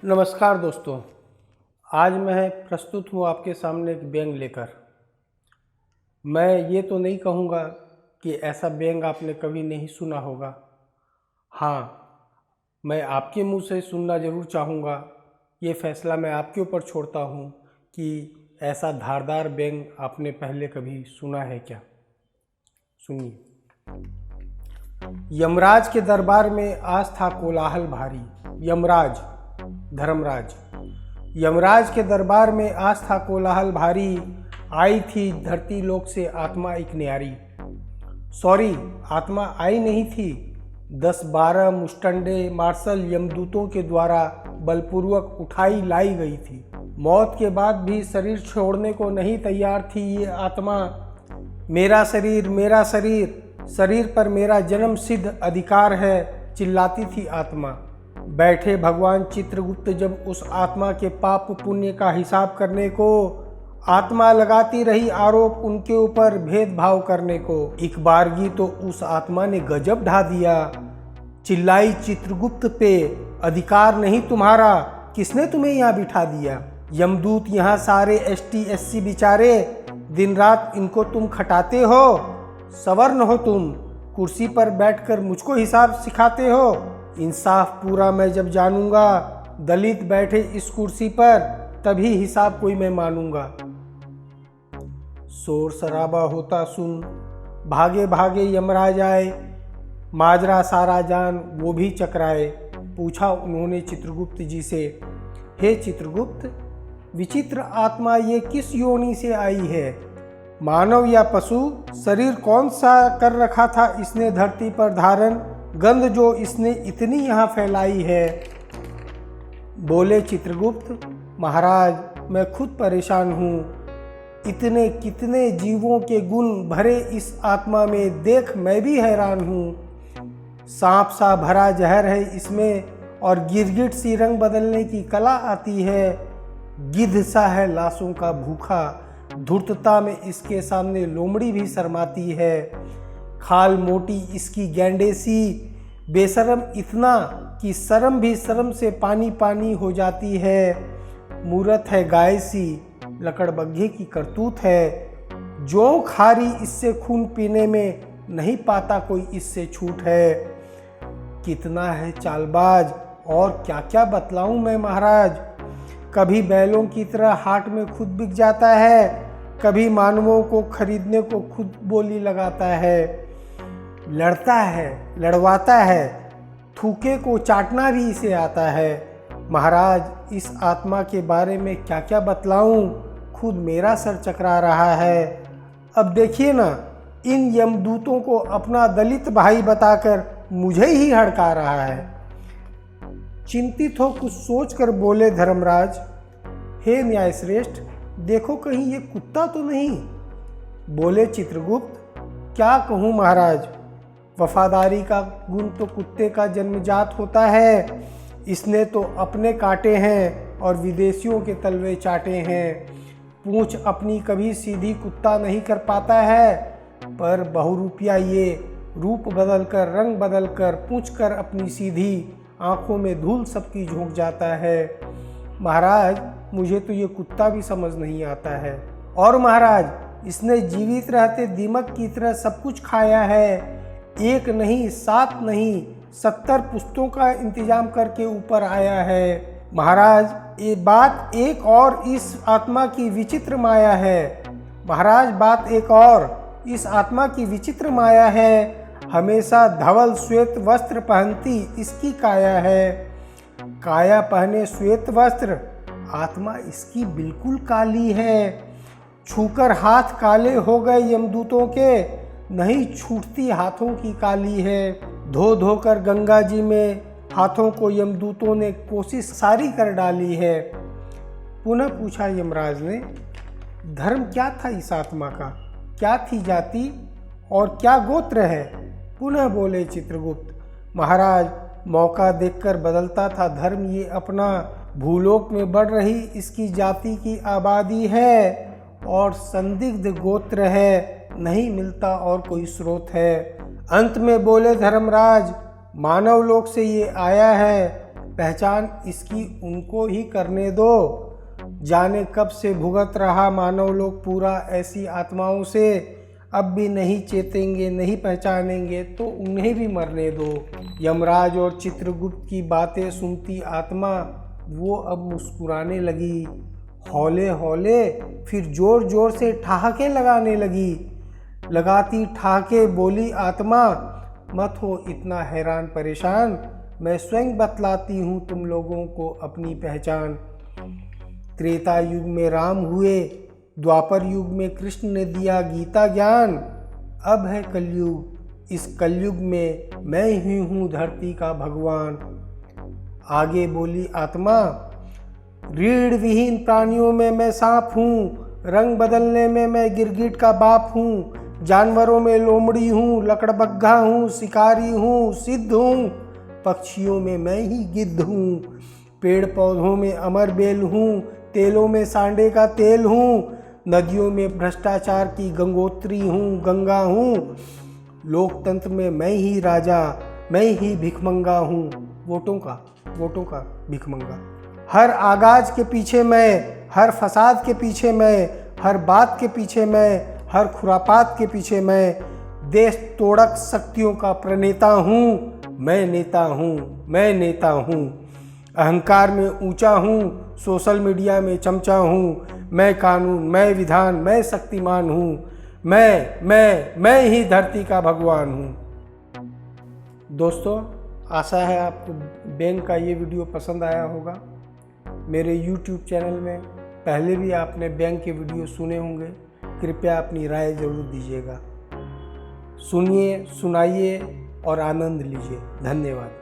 नमस्कार दोस्तों, आज मैं प्रस्तुत हूँ आपके सामने एक व्यंग लेकर। मैं ये तो नहीं कहूँगा कि ऐसा व्यंग आपने कभी नहीं सुना होगा। हाँ, मैं आपके मुंह से सुनना ज़रूर चाहूँगा। ये फैसला मैं आपके ऊपर छोड़ता हूँ कि ऐसा धारदार व्यंग आपने पहले कभी सुना है क्या। सुनिए। यमराज के दरबार में आज था कोलाहल भारी। यमराज धर्मराज। यमराज के दरबार में आज था कोलाहल भारी। आई थी धरती लोक से आत्मा एक न्यारी। सॉरी, आत्मा आई नहीं थी। 10-12 मुस्टंडे मार्शल यमदूतों के द्वारा बलपूर्वक उठाई लाई गई थी। मौत के बाद भी शरीर छोड़ने को नहीं तैयार थी ये आत्मा। मेरा शरीर, मेरा शरीर, शरीर पर मेरा जन्म सिद्ध अधिकार है, चिल्लाती थी आत्मा। बैठे भगवान चित्रगुप्त जब उस आत्मा के पाप पुण्य का हिसाब करने को, आत्मा लगाती रही आरोप उनके ऊपर भेदभाव करने को। एक बारगी तो उस आत्मा ने गजब ढा दिया। चिल्लाई चित्रगुप्त पे, अधिकार नहीं तुम्हारा, किसने तुम्हें यहाँ बिठा दिया? यमदूत यहाँ सारे ST SC बिचारे, दिन रात इनको तुम खटाते हो। सवर्ण हो तुम, कुर्सी पर बैठकर मुझको हिसाब सिखाते हो। इंसाफ पूरा मैं जब जानूंगा, दलित बैठे इस कुर्सी पर, तभी हिसाब कोई मैं मानूंगा। शोर शराबा होता सुन भागे भागे यमराज आए। माजरा सारा जान वो भी चकराए। पूछा उन्होंने चित्रगुप्त जी से, हे चित्रगुप्त, विचित्र आत्मा ये किस योनि से आई है? मानव या पशु? शरीर कौन सा कर रखा था इसने धरती पर धारण? गंध जो इसने इतनी यहाँ फैलाई है। बोले चित्रगुप्त, महाराज मैं खुद परेशान हूँ। इतने कितने जीवों के गुण भरे इस आत्मा में देख मैं भी हैरान हूँ। सांप सा भरा जहर है इसमें, और गिरगिट सी रंग बदलने की कला आती है। गिद्ध सा है लाशों का भूखा, धूर्तता में इसके सामने लोमड़ी भी शर्माती है। खाल मोटी इसकी गैंडे सी, बेशरम इतना कि शर्म भी शर्म से पानी पानी हो जाती है। मूरत है गाय सी, लकड़बग्घे की करतूत है। जो खारी इससे खून पीने में, नहीं पाता कोई इससे छूट है। कितना है चालबाज, और क्या क्या बतलाऊं मैं महाराज। कभी बैलों की तरह हाट में खुद बिक जाता है, कभी मानवों को खरीदने को खुद बोली लगाता है। लड़ता है, लड़वाता है, थूके को चाटना भी इसे आता है। महाराज इस आत्मा के बारे में क्या क्या बतलाऊं, खुद मेरा सर चकरा रहा है। अब देखिए ना, इन यमदूतों को अपना दलित भाई बताकर मुझे ही हड़का रहा है। चिंतित हो कुछ सोचकर बोले धर्मराज, हे न्यायश्रेष्ठ, देखो कहीं ये कुत्ता तो नहीं? बोले चित्रगुप्त, क्या कहूँ महाराज, वफादारी का गुण तो कुत्ते का जन्मजात होता है। इसने तो अपने काटे हैं और विदेशियों के तलवे चाटे हैं। पूंछ अपनी कभी सीधी कुत्ता नहीं कर पाता है, पर बहुरूपिया ये रूप बदलकर, रंग बदलकर, पूंछ कर अपनी सीधी आंखों में धूल सबकी झोंक जाता है। महाराज मुझे तो ये कुत्ता भी समझ नहीं आता है। और महाराज इसने जीवित रहते दीमक की तरह सब कुछ खाया है। एक नहीं, 7 नहीं, 70 पुश्तों का इंतजाम करके ऊपर आया है। महाराज ये बात एक और इस आत्मा की विचित्र माया है। महाराज बात एक और इस आत्मा की विचित्र माया है। हमेशा धवल श्वेत वस्त्र पहनती इसकी काया है। काया पहने श्वेत वस्त्र, आत्मा इसकी बिल्कुल काली है। छूकर हाथ काले हो गए यमदूतों के, नहीं छूटती हाथों की काली है। धो धोकर गंगा जी में हाथों को यमदूतों ने कोशिश सारी कर डाली है। पुनः पूछा यमराज ने, धर्म क्या था इस आत्मा का? क्या थी जाति और क्या गोत्र है? पुनः बोले चित्रगुप्त, महाराज मौका देखकर बदलता था धर्म ये अपना। भूलोक में बढ़ रही इसकी जाति की आबादी है, और संदिग्ध गोत्र है, नहीं मिलता और कोई स्रोत है। अंत में बोले धर्मराज, मानव लोक से ये आया है, पहचान इसकी उनको ही करने दो। जाने कब से भुगत रहा मानव लोग पूरा ऐसी आत्माओं से, अब भी नहीं चेतेंगे नहीं पहचानेंगे तो उन्हें भी मरने दो। यमराज और चित्रगुप्त की बातें सुनती आत्मा वो अब मुस्कुराने लगी, हौले हौले फिर जोर जोर से ठहाके लगाने लगी। लगाती ठहाके बोली आत्मा, मत हो इतना हैरान परेशान, मैं स्वयं बतलाती हूँ तुम लोगों को अपनी पहचान। त्रेता युग में राम हुए, द्वापर युग में कृष्ण ने दिया गीता ज्ञान, अब है कलयुग, इस कलयुग में मैं ही हूँ धरती का भगवान। आगे बोली आत्मा, रीढ़ विहीन प्राणियों में मैं सांप हूँ, रंग बदलने में मैं गिरगिट का बाप हूँ, जानवरों में लोमड़ी हूँ, लकड़बग्घा हूँ, शिकारी हूँ, सिद्ध हूँ, पक्षियों में मैं ही गिद्ध हूँ, पेड़ पौधों में अमर बेल हूँ, तेलों में सांडे का तेल हूँ, नदियों में भ्रष्टाचार की गंगोत्री हूँ, गंगा हूँ, लोकतंत्र में मैं ही राजा, मैं ही भिखमंगा हूँ, वोटों का भिखमंगा। हर आगाज के पीछे मैं, हर फसाद के पीछे मैं, हर बात के पीछे मैं, हर खुरापात के पीछे मैं, देश तोड़क शक्तियों का प्रणेता हूँ, मैं नेता हूँ, मैं नेता हूँ। अहंकार में ऊंचा हूँ, सोशल मीडिया में चमचा हूँ, मैं कानून, मैं विधान, मैं शक्तिमान हूँ, मैं ही धरती का भगवान हूँ। दोस्तों, आशा है आपको बैंक का ये वीडियो पसंद आया होगा। मेरे YouTube चैनल में पहले भी आपने बैंक के वीडियो सुने होंगे, कृपया अपनी राय ज़रूर दीजिएगा। सुनिए, सुनाइए और आनंद लीजिए। धन्यवाद।